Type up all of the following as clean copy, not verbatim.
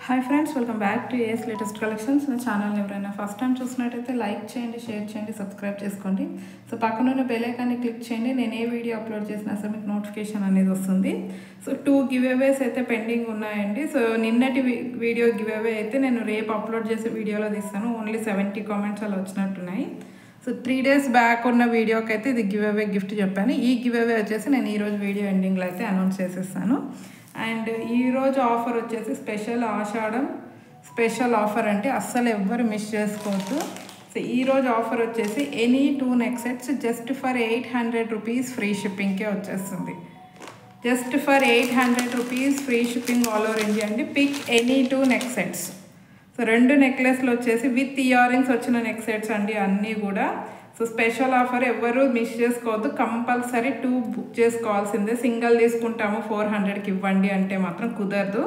Hi friends, welcome back to AS latest collections. నా ఛానల్ని ఎవరైనా ఫస్ట్ టైం చూసినట్టయితే లైక్ చేయండి, షేర్ చేయండి, సబ్స్క్రైబ్ చేసుకోండి. సో పక్కన ఉన్న బెల్ ఐకాన్ని క్లిక్ చేయండి. నేను ఏ వీడియో అప్లోడ్ చేసినా సరే మీకు నోటిఫికేషన్ అనేది వస్తుంది. సో 2 గివ్ అవేస్ అయితే పెండింగ్ ఉన్నాయండి. సో నిన్నటి వీడియో గివ్ అవే అయితే నేను రేపు అప్లోడ్ చేసే వీడియోలో తీస్తాను. ఓన్లీ 70 కామెంట్స్ అలా వచ్చినట్టున్నాయి. సో 3 days బ్యాక్ ఉన్న వీడియోకి అయితే ఇది గివ్ అవే గిఫ్ట్ చెప్పాను. ఈ గివ్ అవే వచ్చేసి నేను ఈరోజు వీడియో ఎండింగ్లో అయితే అనౌన్స్ చేసేస్తాను. అండ్ ఈరోజు ఆఫర్ వచ్చేసి స్పెషల్ ఆషాఢం స్పెషల్ ఆఫర్ అంటే అస్సలు ఎవ్వరు మిస్ చేసుకోవద్దు. సో ఈరోజు ఆఫర్ వచ్చేసి any 2 neck sets just for 800 rupees free షిప్పింగ్కే వచ్చేస్తుంది. Just for 800 rupees free shipping all over India అండి. Pick any 2 neck sets. So 2 నెక్లెస్లు వచ్చేసి విత్ ఇయర్ రింగ్స్ వచ్చిన నెక్ సెట్స్ అండి అన్నీ కూడా. సో స్పెషల్ ఆఫర్ ఎవరు మిస్ చేసుకోవద్దు. కంపల్సరీ 2 బుక్ చేసుకోవాల్సిందే. సింగిల్ తీసుకుంటాము 400కి ఇవ్వండి అంటే మాత్రం కుదరదు.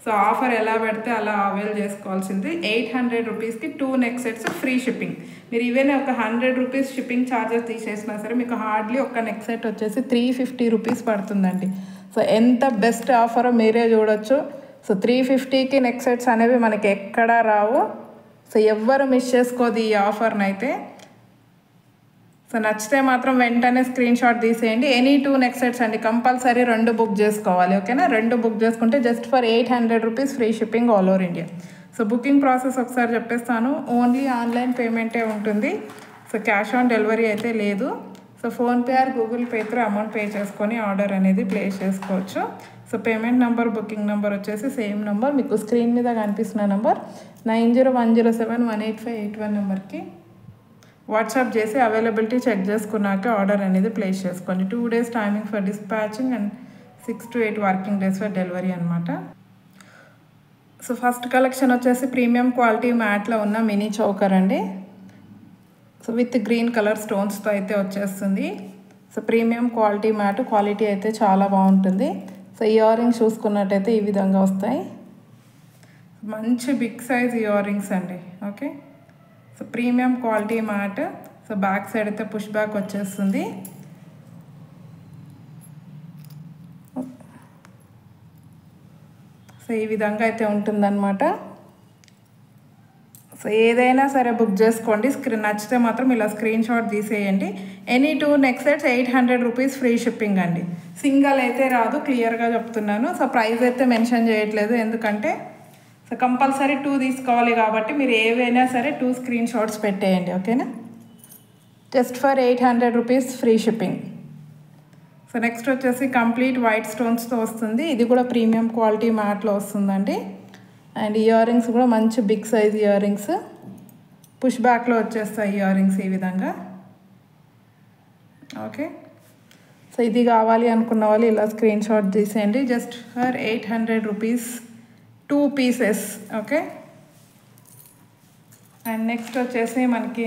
సో ఆఫర్ ఎలా పెడితే అలా అవైల్ చేసుకోవాల్సింది. 800 రూపీస్కి 2 నెక్ సెట్స్ ఫ్రీ షిప్పింగ్. మీరు ఈవెన్ ఒక 100 రూపీస్ షిప్పింగ్ ఛార్జెస్ తీసేసినా సరే మీకు హార్డ్లీ ఒక నెక్ సెట్ వచ్చేసి 350 రూపీస్ పడుతుందండి. సో ఎంత బెస్ట్ ఆఫరో మీరే చూడొచ్చు. సో 350కి నెక్ సెట్స్ అనేవి మనకి ఎక్కడా రావు. సో ఎవ్వరు మిస్ చేసుకోదు ఈ ఆఫర్ని అయితే. సో నచ్చితే మాత్రం వెంటనే స్క్రీన్ షాట్ తీసేయండి. ఎనీ 2 నెక్ సెట్స్ అండి. కంపల్సరీ 2 బుక్ చేసుకోవాలి, ఓకేనా? 2 బుక్ చేసుకుంటే just for 800 rupees free shipping all over India. So booking process ఒకసారి చెప్పేస్తాను. ఓన్లీ ఆన్లైన్ పేమెంటే ఉంటుంది. సో క్యాష్ ఆన్ డెలివరీ అయితే లేదు. So PhonePe are Google pay through amount pay చేసుకొని ఆర్డర్ అనేది ప్లేస్ చేసుకోవచ్చు. So payment number, booking number వచ్చేసి same number మీకు స్క్రీన్ మీద కనిపిస్తున్న నెంబర్ 9010718581 నెంబర్కి వాట్సాప్ చేసి అవైలబిలిటీ చెక్ చేసుకున్నాక ఆర్డర్ అనేది ప్లేస్ చేసుకోండి. 2 days timing for dispatching and 6 to 8 working days for delivery అనమాట. సో ఫస్ట్ కలెక్షన్ వచ్చేసి ప్రీమియం క్వాలిటీ మ్యాట్లో ఉన్న మినీ చౌకర్ అండి. సో విత్ గ్రీన్ కలర్ స్టోన్స్తో అయితే వచ్చేస్తుంది. So premium quality mat, quality అయితే చాలా బాగుంటుంది. సో ఇయర్ రింగ్స్ చూసుకున్నట్టయితే ఈ విధంగా వస్తాయి. మంచి బిగ్ సైజ్ ఇయర్ రింగ్స్ అండి, okay? So premium quality mat. So back side అయితే పుష్ బ్యాక్ వచ్చేస్తుంది. సో ఈ విధంగా అయితే ఉంటుందన్నమాట. సో ఏదైనా సరే బుక్ చేసుకోండి. నచ్చితే మాత్రం ఇలా స్క్రీన్ షాట్ తీసేయండి. Any 2 neck sets 800 rupees free shipping అండి. సింగిల్ అయితే రాదు, క్లియర్గా చెప్తున్నాను. సో ప్రైస్ అయితే మెన్షన్ చేయట్లేదు ఎందుకంటే సో కంపల్సరీ 2 తీసుకోవాలి కాబట్టి మీరు ఏవైనా సరే 2 స్క్రీన్ షాట్స్ పెట్టేయండి, ఓకేనా? Just for 800 rupees free shipping. So next వచ్చేసి కంప్లీట్ వైట్ స్టోన్స్తో వస్తుంది. ఇది కూడా ప్రీమియం క్వాలిటీ మ్యాట్లో వస్తుందండి. అండ్ ఇయర్ రింగ్స్ కూడా మంచి big size earrings, push బ్యాక్లో వచ్చేస్తాయి ఇయర్ రింగ్స్ ఈ విధంగా, ఓకే? సో ఇది కావాలి అనుకున్న వాళ్ళు ఇలా స్క్రీన్ షాట్ తీసేయండి. Just for 800 rupees 2 pieces, okay? And next వచ్చేసి మనకి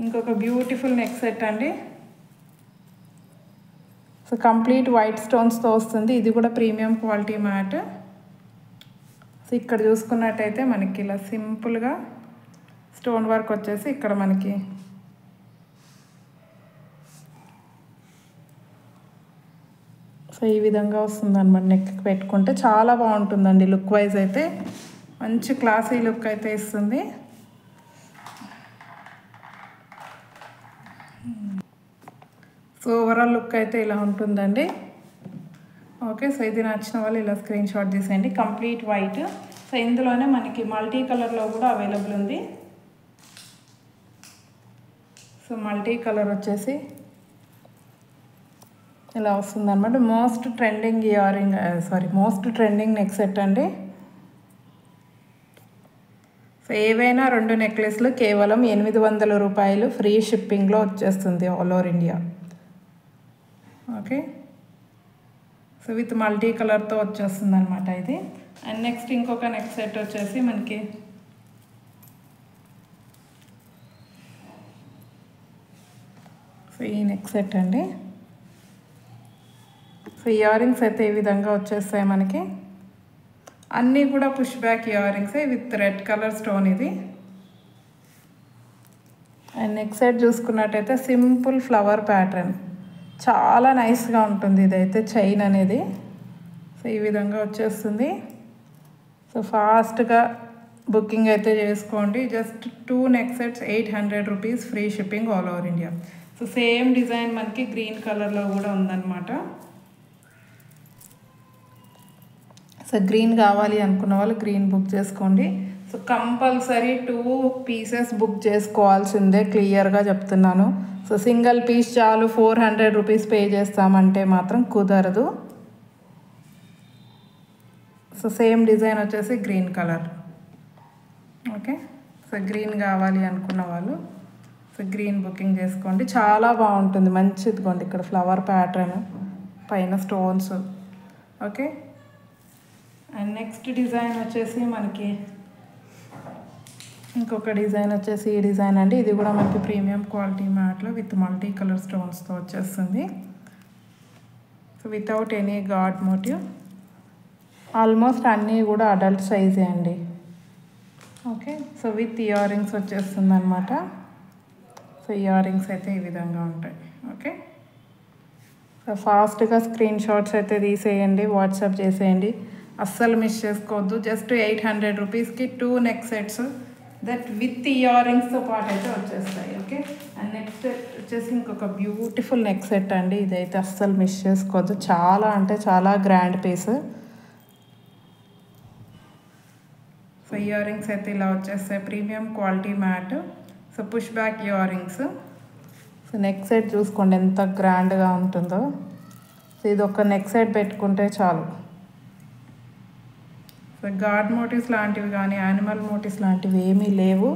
ఇంకొక బ్యూటిఫుల్ నెక్ సెట్ అండి. సో కంప్లీట్ వైట్ స్టోన్స్తో వస్తుంది. ఇది కూడా ప్రీమియం క్వాలిటీ మ్యాట్. సో ఇక్కడ చూసుకున్నట్టయితే మనకి ఇలా సింపుల్గా స్టోన్ వర్క్ వచ్చేసి ఇక్కడ మనకి సో ఈ విధంగా వస్తుంది అనమాట. నెక్ పెట్టుకుంటే చాలా బాగుంటుందండి. లుక్ వైజ్ అయితే మంచి క్లాసీ లుక్ అయితే ఇస్తుంది. సో ఓవరాల్ లుక్ అయితే ఇలా ఉంటుందండి, ఓకే? సో ఇది నచ్చిన వాళ్ళు ఇలా స్క్రీన్ షాట్ తీసేయండి. Complete white. సో ఇందులోనే మనకి మల్టీ కలర్లో కూడా అవైలబుల్ ఉంది. సో మల్టీ కలర్ వచ్చేసి ఇలా వస్తుంది అనమాట. మోస్ట్ ట్రెండింగ్ నెక్ సెట్ అండి. సో ఏవైనా 2 నెక్లెస్లు కేవలం 800 రూపాయలు ఫ్రీ షిప్పింగ్లో వచ్చేస్తుంది all over India, okay? So with multi కలర్తో వచ్చేస్తుంది అనమాట ఇది. అండ్ నెక్స్ట్ ఇంకొక నెక్ సెట్ వచ్చేసి మనకి సో ఈ నెక్ సెట్ అండి. సో ఇయర్ రింగ్స్ అయితే ఈ విధంగా వచ్చేస్తాయి మనకి. అన్నీ కూడా పుష్ బ్యాక్ ఇయర్ రింగ్సే విత్ రెడ్ కలర్ స్టోన్ ఇది. అండ్ నెక్ సెట్ చూసుకున్నట్టయితే సింపుల్ ఫ్లవర్ ప్యాటర్న్, చాలా నైస్గా ఉంటుంది ఇదైతే చైన్ అనేది. సో ఈ విధంగా వచ్చేస్తుంది. సో సో ఫాస్ట్గా బుకింగ్ అయితే చేసుకోండి. Just 2 neck sets 800 rupees, free shipping all over India. So same design మనకి గ్రీన్ కలర్లో కూడా ఉందన్నమాట. సో గ్రీన్ కావాలి అనుకున్న వాళ్ళు గ్రీన్ బుక్ చేసుకోండి. సో కంపల్సరీ 2 పీసెస్ బుక్ చేసుకోవాల్సిందే, క్లియర్గా చెప్తున్నాను. సో సింగిల్ పీస్ చాలు 400 రూపీస్ పే చేస్తామంటే మాత్రం కుదరదు. సో సేమ్ డిజైన్ వచ్చేసి green colour. Okay, so green కావాలి అనుకున్న వాళ్ళు సో గ్రీన్ బుకింగ్ చేసుకోండి. చాలా బాగుంటుంది, మంచిదిగోండి. ఇక్కడ ఫ్లవర్ ప్యాటర్న్, పైన stones. Okay, and next design వచ్చేసి మనకి ఇంకొక డిజైన్ వచ్చేసి ఈ డిజైన్ అండి. ఇది కూడా మనకి ప్రీమియం క్వాలిటీ మ్యాట్లో విత్ మల్టీ కలర్ స్టోన్స్తో వచ్చేస్తుంది. So without any God motif. Almost అన్నీ కూడా అడల్ట్ సైజే అండి. Okay, so with earrings వచ్చేస్తుంది అనమాట. సో ఇయర్ రింగ్స్ అయితే ఈ విధంగా ఉంటాయి. ఓకే, సో ఫాస్ట్గా స్క్రీన్ షాట్స్ అయితే తీసేయండి, వాట్సాప్ చేసేయండి, అస్సలు మిస్ చేసుకోవద్దు. జస్ట్ 800 రూపీస్కి 2 నెక్ సెట్స్ దట్ విత్ ఇయర్ రింగ్స్తో పాటు అయితే వచ్చేస్తాయి. ఓకే, అండ్ నెక్స్ట్ వచ్చేసి ఇంకొక బ్యూటిఫుల్ నెక్ సెట్ అండి. ఇదైతే అస్సలు మిస్ చేసుకోవద్దు, చాలా అంటే చాలా grand piece. So earrings అయితే ఇలా వచ్చేస్తాయి, premium quality mat. So push back earrings. So neck set చూసుకోండి ఎంత గ్రాండ్గా ఉంటుందో. సో ఇది ఒక నెక్ సెట్ పెట్టుకుంటే చాలు. సో గాడ్ మోటివ్స్ లాంటివి కానీ యానిమల్ మోటివ్స్ లాంటివి ఏమీ లేవు.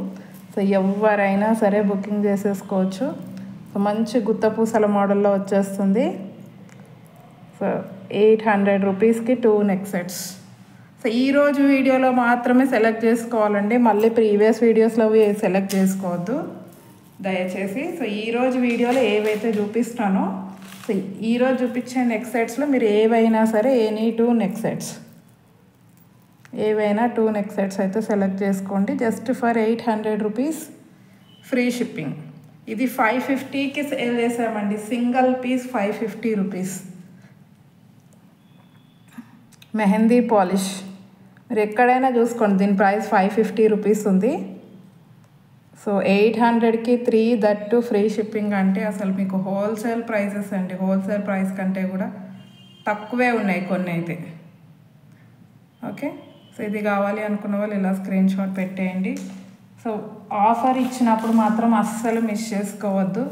సో ఎవరైనా సరే బుకింగ్ చేసేసుకోవచ్చు. సో మంచి గుత్తపూసల మోడల్లో వచ్చేస్తుంది. సో 800 రూపీస్కి 2 నెక్ సెట్స్. సో ఈరోజు వీడియోలో మాత్రమే సెలెక్ట్ చేసుకోవాలండి, మళ్ళీ ప్రీవియస్ వీడియోస్లో సెలెక్ట్ చేసుకోవద్దు దయచేసి. సో ఈరోజు వీడియోలో ఏవైతే చూపిస్తానో, సో ఈరోజు చూపించే నెక్ సెట్స్లో మీరు ఏవైనా సరే ఎనీ 2 నెక్ సెట్స్, ఏవైనా 2 నెక్ సెట్స్ అయితే సెలెక్ట్ చేసుకోండి. Just for 800 rupees, free shipping. ఇది 550కి సేల్ చేసామండి, single piece 550 rupees. Mehndi polish మీరు ఎక్కడైనా చూసుకోండి, దీని ప్రైస్ 550 రూపీస్ ఉంది. సో 800కి 3, దట్ ఫ్రీ షిప్పింగ్ అంటే అసలు మీకు హోల్సేల్ ప్రైజెస్ అండి. హోల్సేల్ ప్రైస్ కంటే కూడా తక్కువే ఉన్నాయి కొన్ని అయితే. ఓకే, సో ఇది కావాలి అనుకున్న వాళ్ళు ఇలా స్క్రీన్ షాట్ పెట్టేయండి. సో ఆఫర్ ఇచ్చినప్పుడు మాత్రం అస్సలు మిస్ చేసుకోవద్దు.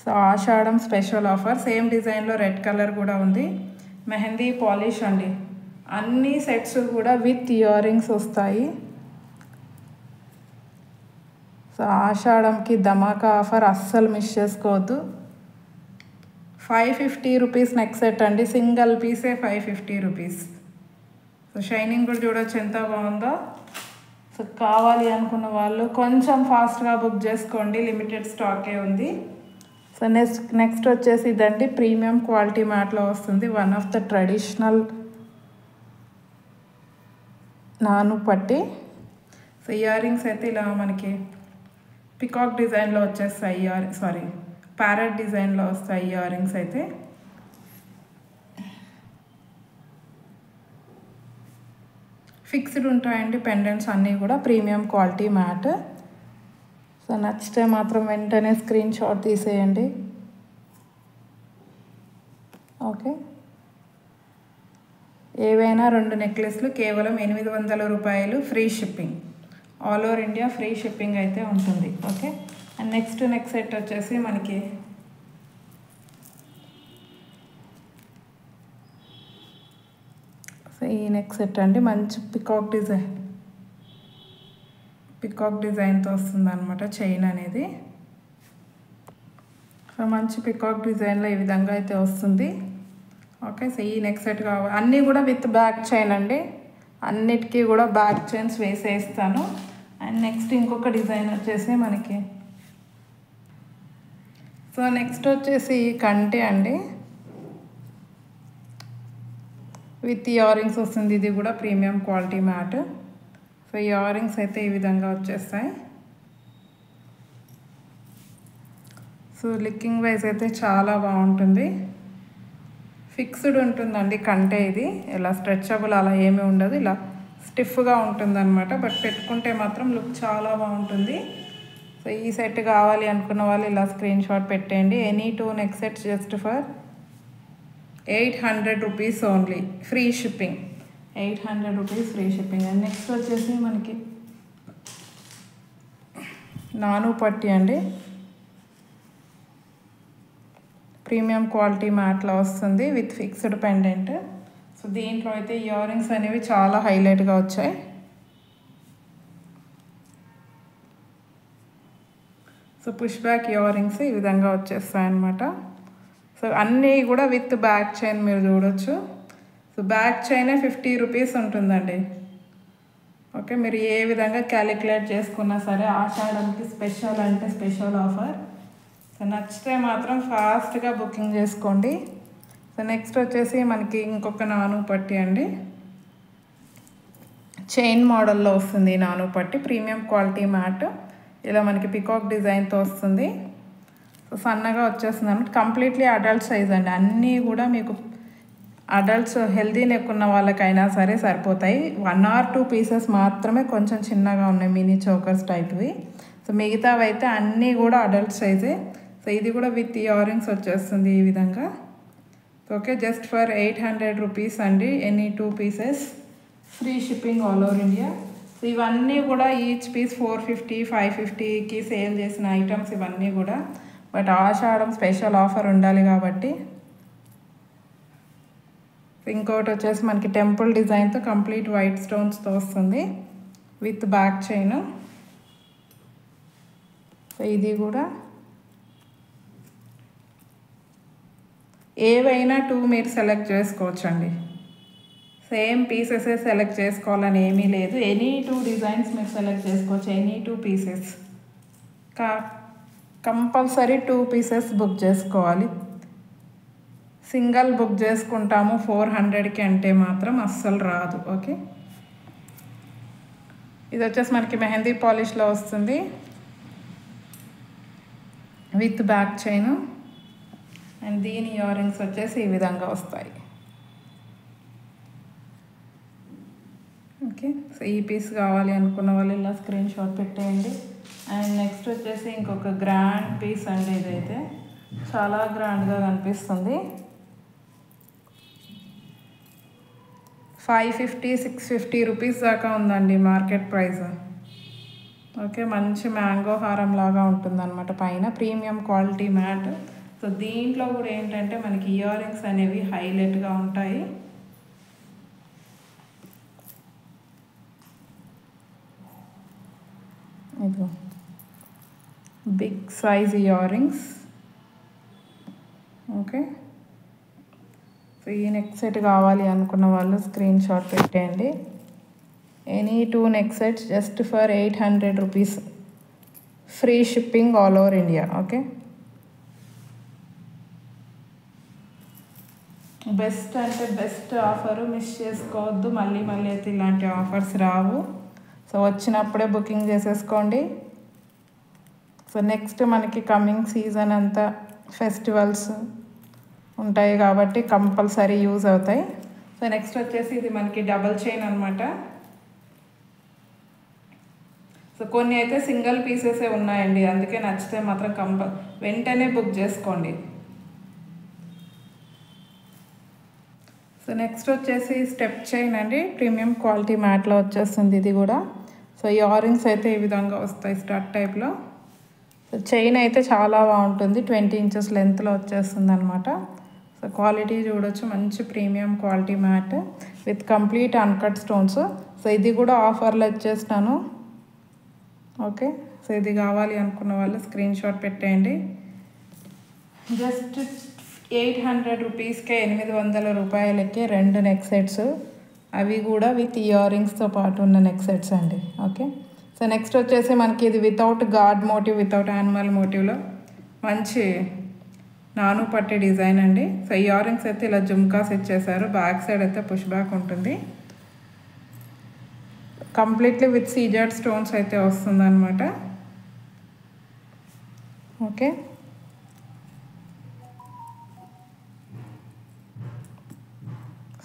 సో ఆషాఢం స్పెషల్ ఆఫర్, సేమ్ డిజైన్లో రెడ్ కలర్ కూడా ఉంది. మెహందీ పాలిష్ అండి, అన్ని సెట్స్ కూడా విత్ ఇయర్ రింగ్స్ వస్తాయి. సో ఆషాఢంకి ధమాకా ఆఫర్, అస్సలు మిస్ చేసుకోవద్దు. 550 రూపీస్ నెక్ సెట్ అండి, సింగిల్ పీసే 550 రూపీస్. సో షైనింగ్ కూడా చూడొచ్చు ఎంత బాగుందో. సో కావాలి అనుకున్న వాళ్ళు కొంచెం ఫాస్ట్గా బుక్ చేసుకోండి, లిమిటెడ్ స్టాకే ఉంది. సో నెక్స్ట్ వచ్చేసి ఇదండి, ప్రీమియం క్వాలిటీ మ్యాట్లో వస్తుంది. వన్ ఆఫ్ ద ట్రెడిషనల్ నాను పట్టి. సో ఇయర్ రింగ్స్ అయితే ఇలా మనకి పికాక్ డిజైన్లో వచ్చేస్తాయి, ప్యారెట్ డిజైన్లో వస్తాయి ఇయర్ రింగ్స్ అయితే. ఫిక్స్డ్ ఉంటాయండి పెండెంట్స్ అన్నీ కూడా, ప్రీమియం క్వాలిటీ మ్యాట్. సో నచ్చితే మాత్రం వెంటనే స్క్రీన్ షాట్ తీసేయండి. ఓకే, ఏవైనా 2 నెక్లెస్లు కేవలం 800 రూపాయలు, free shipping all over India, free shipping అయితే ఉంటుంది. Okay, and next neck set వచ్చేసి మనకి సో ఈ నెక్ సెట్ అండి, మంచి పికాక్ డిజైన్తో వస్తుంది అనమాట చైన్ అనేది. సో మంచి పికాక్ డిజైన్లో ఈ విధంగా అయితే వస్తుంది. ఓకే, సో ఈ నెక్ సెట్ కావాలి, అన్నీ కూడా విత్ బ్యాక్ చైన్ అండి, అన్నిటికీ కూడా బ్యాక్ చైన్స్ వేసేస్తాను. అండ్ నెక్స్ట్ ఇంకొక డిజైన్ వచ్చేసి మనకి సో నెక్స్ట్ వచ్చేసి కంటి అండి, విత్ ఇయర్ రింగ్స్ వస్తుంది. ఇది కూడా premium quality mat. So earrings అయితే ఈ విధంగా వచ్చేస్తాయి. సో లుకింగ్ వైజ్ అయితే చాలా బాగుంటుంది. ఫిక్స్డ్ ఉంటుందండి కంటే. ఇది ఇలా స్ట్రెచబుల్ అలా ఏమీ ఉండదు, ఇలా స్టిఫ్గా ఉంటుందన్నమాట. బట్ పెట్టుకుంటే మాత్రం లుక్ చాలా బాగుంటుంది. సో ఈ సెట్ కావాలి అనుకున్న వాళ్ళు ఇలా స్క్రీన్ షాట్ పెట్టేయండి. Any 2 neck sets just for 800 rupees only, free shipping. 800 rupees free shipping. And next వచ్చేసి మనకి నాను పట్టి అండి, ప్రీమియం క్వాలిటీ మ్యాట్లో వస్తుంది విత్ ఫిక్స్డ్ పెండెంట్. సో దీంట్లో అయితే ఇయర్ రింగ్స్ అనేవి చాలా హైలైట్గా వచ్చాయి. So push back ear rings ఈ విధంగా వచ్చేస్తాయి అన్నమాట. సో అన్నీ కూడా విత్ బ్యాక్ చైన్ మీరు చూడొచ్చు. సో బ్యాక్ చైనే 50 రూపీస్ ఉంటుందండి. ఓకే, మీరు ఏ విధంగా క్యాలిక్యులేట్ చేసుకున్నా సరే ఆషాఢంకి స్పెషల్ అంటే స్పెషల్ ఆఫర్. సో నచ్చితే మాత్రం ఫాస్ట్గా బుకింగ్ చేసుకోండి. సో నెక్స్ట్ వచ్చేసి మనకి ఇంకొక నాను పట్టి అండి, చైన్ మోడల్లో వస్తుంది. నాను పట్టి ప్రీమియం క్వాలిటీ మ్యాట్, ఇలా మనకి పికాక్ డిజైన్తో వస్తుంది. సో సన్నగా వచ్చేస్తుంది అన్నమాట. కంప్లీట్లీ అడల్ట్ సైజ్ అండి. అన్నీ కూడా మీకు అడల్ట్స్ హెల్దీ నెక్ ఉన్న వాళ్ళకైనా సరే సరిపోతాయి. 1 or 2 పీసెస్ మాత్రమే కొంచెం చిన్నగా ఉన్నాయి, మినీ చోకర్స్ టైప్వి. సో మిగతావి అయితే అన్నీ కూడా అడల్ట్ సైజే. సో ఇది కూడా విత్ ఇయర్ రింగ్స్ వచ్చేస్తుంది ఈ విధంగా. ఓకే, జస్ట్ ఫర్ 800 రూపీస్ అండి, any 2 pieces, free shipping all over India. So ఇవన్నీ కూడా ఈచ్ పీస్ 450, 550కి సేల్ చేసిన ఐటమ్స్ ఇవన్నీ కూడా. బట్ ఆషాఢం స్పెషల్ ఆఫర్ ఉండాలి కాబట్టి. ఇంకోటి వచ్చేసి మనకి టెంపుల్ డిజైన్తో కంప్లీట్ వైట్ స్టోన్స్తో వస్తుంది విత్ బ్యాక్ చైన్. సో ఇది కూడా ఏవైనా 2 మీరు సెలెక్ట్ చేసుకోవచ్చండి. సేమ్ పీసెసే సెలెక్ట్ చేసుకోవాలని ఏమీ లేదు. ఎనీ 2 డిజైన్స్ మీరు సెలెక్ట్ చేసుకోవచ్చు, any 2 pieces. Compulsory 2 pieces book చేసుకోవాలి. సింగిల్ బుక్ చేసుకుంటాము 400కి అంటే మాత్రం అస్సలు రాదు. ఓకే, ఇది వచ్చేసి మనకి మెహందీ పాలిష్లో వస్తుంది విత్ బ్యాక్ చైన్. అండ్ దీని ఇయర్ రింగ్స్ వచ్చేసి ఈ విధంగా వస్తాయి. ఓకే, సో ఈ పీస్ కావాలి అనుకున్న వాళ్ళు ఇలా స్క్రీన్ షాట్ పెట్టేయండి. అండ్ నెక్స్ట్ వచ్చేసి ఇంకొక గ్రాండ్ పీస్ అండి. ఇదైతే చాలా గ్రాండ్గా కనిపిస్తుంది. 550, 650 రూపీస్ దాకా ఉందండి మార్కెట్ ప్రైస్. ఓకే, మంచి మ్యాంగో హారం లాగా ఉంటుందన్నమాట పైన, ప్రీమియం క్వాలిటీ మ్యాట్. సో దీంట్లో కూడా ఏంటంటే మనకి ఇయర్ రింగ్స్ అనేవి హైలైట్గా ఉంటాయి. ఇది big size earrings. Okay, so ఈ నెక్ సెట్ కావాలి అనుకున్న వాళ్ళు స్క్రీన్ షాట్ పెట్టేయండి. Any 2 neck sets just for 800 rupees, free shipping all over India. Okay, best అంటే బెస్ట్ ఆఫరు, మిస్ చేసుకోవద్దు. మళ్ళీ మళ్ళీ అయితే ఇలాంటి ఆఫర్స్ రావు. సో వచ్చినప్పుడే బుకింగ్ చేసేసుకోండి. సో నెక్స్ట్ మనకి కమింగ్ సీజన్ అంతా ఫెస్టివల్స్ ఉంటాయి కాబట్టి కంపల్సరీ యూజ్ అవుతాయి. సో నెక్స్ట్ వచ్చేసి ఇది మనకి డబల్ చైన్ అనమాట. సో కొన్ని అయితే సింగిల్ పీసెసే ఉన్నాయండి, అందుకే నచ్చితే మాత్రం వెంటనే బుక్ చేసుకోండి. సో నెక్స్ట్ వచ్చేసి స్టెప్ చైన్ అండి, ప్రీమియం క్వాలిటీ మ్యాట్లో వచ్చేస్తుంది ఇది కూడా. సో ఇయర్ రింగ్స్ అయితే ఈ విధంగా వస్తాయి స్టడ్ టైప్లో. సో చైన్ అయితే చాలా బాగుంటుంది, 20 ఇంచెస్ లెంత్లో వచ్చేస్తుంది అనమాట. సో క్వాలిటీ చూడొచ్చు, మంచి premium quality matte with complete uncut stones. So ఇది కూడా ఆఫర్లో ఇచ్చేస్తాను. ఓకే, సో ఇది కావాలి అనుకున్న వాళ్ళు స్క్రీన్ షాట్ పెట్టేయండి. జస్ట్ 800 రూపీస్కే 800 రూపాయలకే 2 నెక్ సెట్స్, అవి కూడా విత్ ఇయర్ రింగ్స్తో పాటు ఉన్న నెక్ సెట్స్ అండి. ఓకే, సో నెక్స్ట్ వచ్చేసి మనకి ఇది without God motif, without animal మోటివ్లో మంచి నాను పట్టి డిజైన్ అండి. సో ఇయర్ రింగ్స్ అయితే ఇలా జుమ్కాస్ ఇచ్చేసారు, బ్యాక్ సైడ్ అయితే పుష్ బ్యాక్ ఉంటుంది. కంప్లీట్లీ విత్ సీజర్డ్ స్టోన్స్ అయితే వస్తుంది అనమాట. Okay,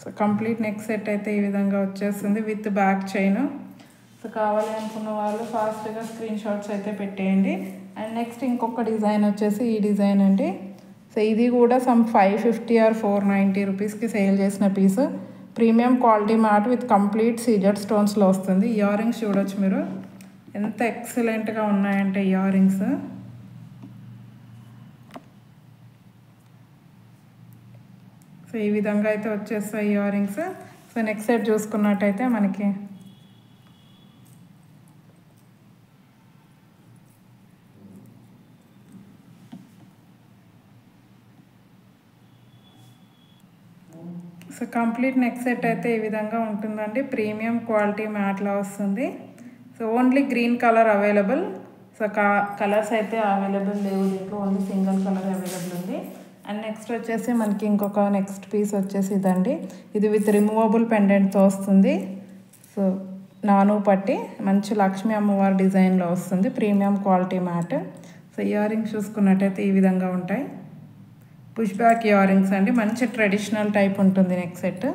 so complete neck set అయితే ఈ విధంగా వచ్చేస్తుంది విత్ బ్యాక్ చైన్. సో కావాలి అనుకున్న వాళ్ళు ఫాస్ట్గా స్క్రీన్ షాట్స్ అయితే పెట్టేయండి. అండ్ నెక్స్ట్ ఇంకొక డిజైన్ వచ్చేసి ఈ డిజైన్ అండి. సో ఇది కూడా సమ్ 550 ఆర్ 490 రూపీస్కి సేల్ చేసిన piece. Premium quality matte with complete CZ స్టోన్స్లో వస్తుంది. ఇయర్ రింగ్స్ చూడొచ్చు మీరు ఎంత ఎక్సలెంట్గా ఉన్నాయంటే ఇయర్ రింగ్స్. సో ఈ విధంగా అయితే వచ్చేస్తాయి ear rings. So next side చూసుకున్నట్టయితే మనకి సో కంప్లీట్ నెక్ సెట్ అయితే ఈ విధంగా ఉంటుందండి. ప్రీమియం క్వాలిటీ మ్యాట్లో వస్తుంది. So only green colour available. So colours అయితే అవైలబుల్ లేవు దీంట్లో, ఓన్లీ సింగిల్ కలర్ అవైలబుల్ ఉంది. అండ్ నెక్స్ట్ వచ్చేసి మనకి ఇంకొక నెక్స్ట్ పీస్ వచ్చేసి ఇదండి. ఇది విత్ రిమూవబుల్ పెండెంట్తో వస్తుంది. సో నాను పట్టి మంచి లక్ష్మీ అమ్మవారి డిజైన్లో వస్తుంది. Premium quality mat. So ear rings చూసుకున్నట్టయితే ఈ విధంగా ఉంటాయి. పుష్ బ్యాక్ ఇయర్ రింగ్స్ అండి. మంచి ట్రెడిషనల్ టైప్ ఉంటుంది neck set.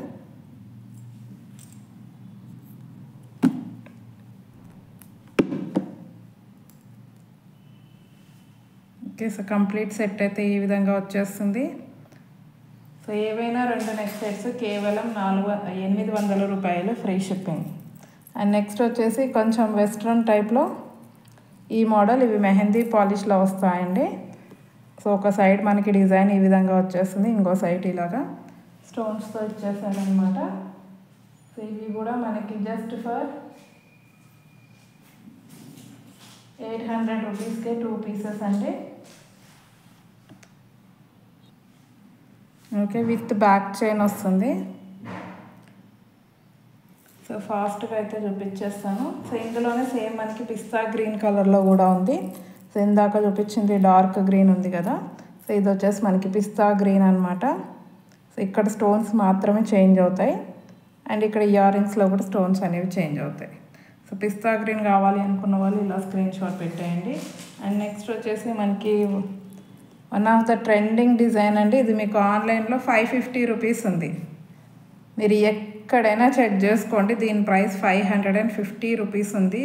Okay, so complete set అయితే ఈ విధంగా వచ్చేస్తుంది. సో ఏవైనా 2 నెక్ సెట్స్ కేవలం 800 రూపాయలు ఫ్రీ షిప్పింగ్. అండ్ నెక్స్ట్ వచ్చేసి కొంచెం వెస్ట్రన్ టైప్లో ఈ మోడల్. ఇవి మెహందీ పాలిష్లో వస్తాయండి. సో ఒక సైడ్ మనకి డిజైన్ ఈ విధంగా వచ్చేస్తుంది, ఇంకో సైడ్ ఇలాగా స్టోన్స్తో ఇచ్చేసారనమాట. సో ఇవి కూడా మనకి జస్ట్ ఫర్ 800 రూపీస్కే 2 పీసెస్ అండి. ఓకే, విత్ బ్యాక్ చైన్ వస్తుంది. సో ఫాస్ట్గా అయితే చూపించేస్తాను. సో ఇందులోనే సేమ్ మనకి పిస్తా గ్రీన్ కలర్లో కూడా ఉంది. సో ఇందాక చూపించింది డార్క్ గ్రీన్ ఉంది కదా, సో ఇది వచ్చేసి మనకి పిస్తా గ్రీన్ అనమాట. సో ఇక్కడ స్టోన్స్ మాత్రమే చేంజ్ అవుతాయి. అండ్ ఇక్కడ ఇయర్ రింగ్స్లో కూడా స్టోన్స్ అనేవి చేంజ్ అవుతాయి. సో పిస్తా గ్రీన్ కావాలి అనుకున్న వాళ్ళు ఇలా స్క్రీన్ షాట్ పెట్టేయండి. అండ్ నెక్స్ట్ వచ్చేసి మనకి one of the trending design అండి. ఇది మీకు ఆన్లైన్లో 550 రూపీస్ ఉంది. మీరు ఎక్కడైనా చెక్ చేసుకోండి, దీని ప్రైస్ 550 రూపీస్ ఉంది.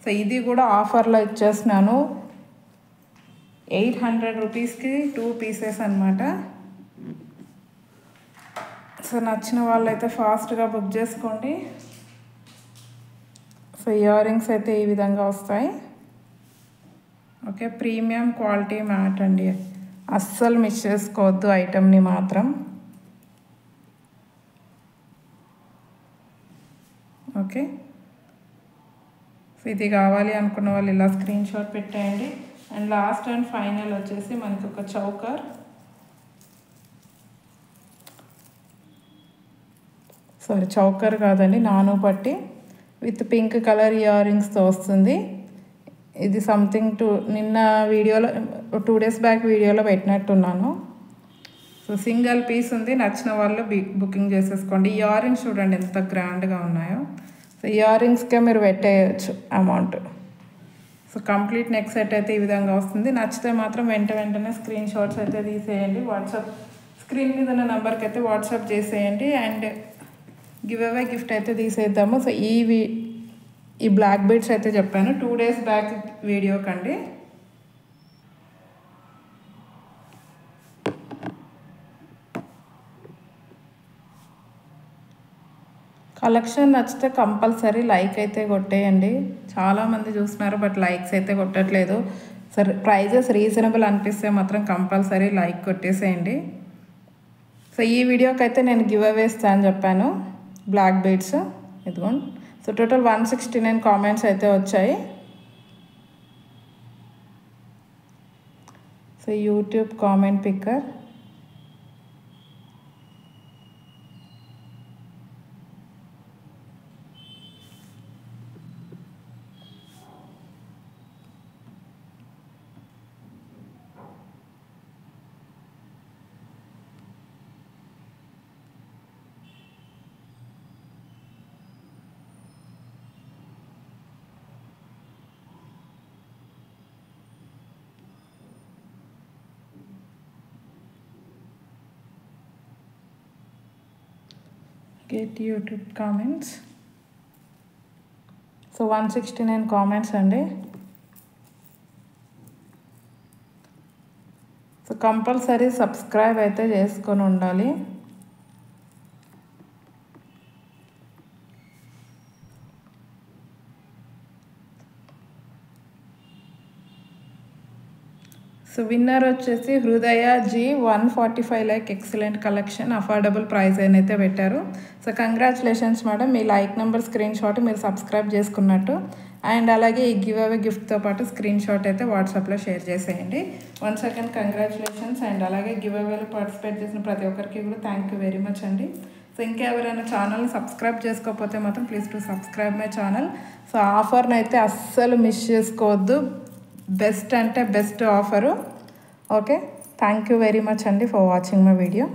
సో ఇది కూడా ఆఫర్లో ఇచ్చేస్తున్నాను. 800 రూపీస్కి 2 పీసెస్ అనమాట. సో నచ్చిన వాళ్ళైతే ఫాస్ట్గా బుక్ చేసుకోండి. సో ఇయర్ రింగ్స్ అయితే ఈ విధంగా వస్తాయి. ఓకే, ప్రీమియం క్వాలిటీ మ్యాట్ అండి. అస్సలు మిస్ చేసుకోవద్దు ఐటమ్ని మాత్రం. ఓకే, సో ఇది కావాలి అనుకున్న వాళ్ళు ఇలా స్క్రీన్ షాట్ పెట్టేయండి. అండ్ లాస్ట్ అండ్ ఫైనల్ వచ్చేసి మనకి ఒక చౌకర్. చౌకర్ కాదండి, నాను పట్టి విత్ పింక్ కలర్ ఇయర్ రింగ్స్తో వస్తుంది. ఇది సంథింగ్ నిన్న వీడియోలో 2 డేస్ బ్యాక్ వీడియోలో పెట్టినట్టున్నాను. సో సింగిల్ పీస్ ఉంది, నచ్చిన వాళ్ళు బుకింగ్ చేసేసుకోండి. ఇయర్ రింగ్స్ చూడండి ఎంత గ్రాండ్గా ఉన్నాయో. సో ఇయర్ రింగ్స్కే మీరు పెట్టేయచ్చు amount. So complete neck set అయితే ఈ విధంగా వస్తుంది. నచ్చితే మాత్రం వెంటనే స్క్రీన్ షాట్స్ అయితే తీసేయండి. వాట్సాప్ స్క్రీన్ మీద ఉన్న నెంబర్కి అయితే వాట్సాప్ చేసేయండి. అండ్ గివ్ అవే గిఫ్ట్ అయితే తీసేద్దాము. సో ఈ బ్లాక్ బీడ్స్ అయితే చెప్పాను 2 డేస్ బ్యాక్ వీడియో కండి. కలెక్షన్ నచ్చితే కంపల్సరీ లైక్ అయితే కొట్టేయండి. చాలామంది చూస్తున్నారు బట్ లైక్స్ అయితే కొట్టట్లేదు. సరే, ప్రైజెస్ రీజనబుల్ అనిపిస్తే మాత్రం కంపల్సరీ లైక్ కొట్టేసేయండి. సో ఈ వీడియోకి అయితే నేను గివ్ అవే ఇస్తాను అని చెప్పాను బ్లాక్ బీడ్స్. ఇదిగోండి. సో టోటల్ 169 కామెంట్స్ అయితే వచ్చాయి. So YouTube comment picker. Get YouTube comments. So 169 comments అండి. సో కంపల్సరీ సబ్స్క్రైబ్ అయితే చేసుకొని ఉండాలి. సో విన్నర్ వచ్చేసి Hridaya ji 145 like excellent collection, affordable price అయితే పెట్టారు. సో కంగ్రాచులేషన్స్ మేడం, మీ లైక్ నెంబర్ స్క్రీన్ షాట్ మీరు సబ్స్క్రైబ్ చేసుకున్నట్టు. అండ్ అలాగే ఈ గివ్ అవే గిఫ్ట్తో పాటు స్క్రీన్ షాట్ అయితే వాట్సాప్లో షేర్ చేసేయండి. Once again congratulations. అండ్ అలాగే గివ్ అవేలో పార్టిసిపేట్ చేసిన ప్రతి ఒక్కరికి కూడా థ్యాంక్ యూ వెరీ మచ్ అండి. సో ఇంకెవరైనా ఛానల్ని సబ్స్క్రైబ్ చేసుకోకపోతే మాత్రం please to subscribe my channel. So ఆఫర్ని అయితే అస్సలు మిస్ చేసుకోవద్దు, బెస్ట్ అంటే best offer. Okay, thank you very much అండి ఫర్ వాచింగ్ మై వీడియో.